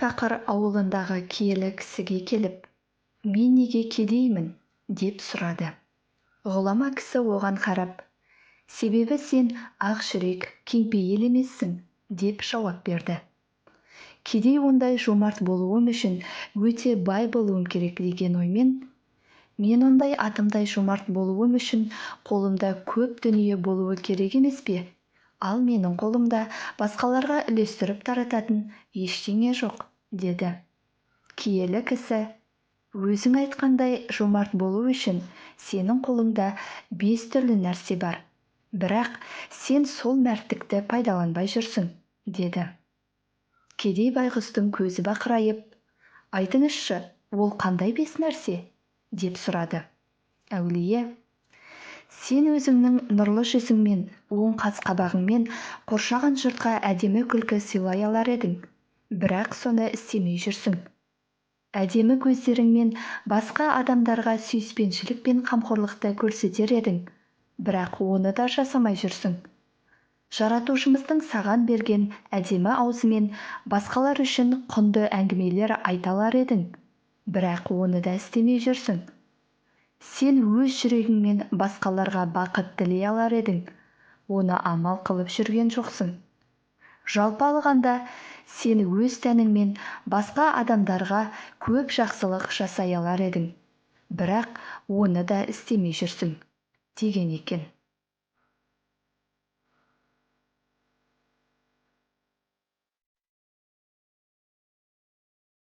пақыр ауылындағы киелі кісіге келіп, «Мен неге кедеймін?» деп сұрады. Ғұлама кісі оған қарап, «Себебі сен ақ жүрек, кеңпейіл емессің» деп жауап берді. Кедей ондай жомарт болуым үшін өте бай болуым керек деген оймен, «Мен ондай атымдай жомарт болуым үшін қолымда көп дүние болуы керек емес пе? Ал менің қолымда басқаларға үлестіріп тарататын ештеңе жоқ» деді. Киелі кісі, «Өзің айтқандай жомарт болу үшін сенің қолыңда 5 түрлі нәрсе бар, бірақ сен сол мәрттікті пайдаланбай жүрсің» деді. Кедей байғұстың көзі бақырайып, «Айтыңызшы, ол қандай 5 нәрсе?» деп сұрады. Әулие, «Сен өзіңнің нұрлы жүзіңмен, оң қас-қабағыңмен қоршаған жұртқа әдемі күлкі сыйлай алар едің, бірақ соны істемей жүрсің. Әдемі көздеріңмен басқа адамдарға сүйіспеншілік пен қамқорлықты көрсетер едің, бірақ оны да жасамай жүрсің. Жаратушымыздың саған берген әдемі аузымен басқалар үшін құнды әңгімелер айта алар едің, бірақ оны да істемей жүрсің. Сен өз жүрегіңмен басқаларға бақыт тілей алар едің, оны амал қылып жүрген жоқсың. Жалпы алғанда, сен өз тәніңмен басқа адамдарға көп жақсылық жасай алар едің, бірақ оны да істемей жүрсің» деген екен.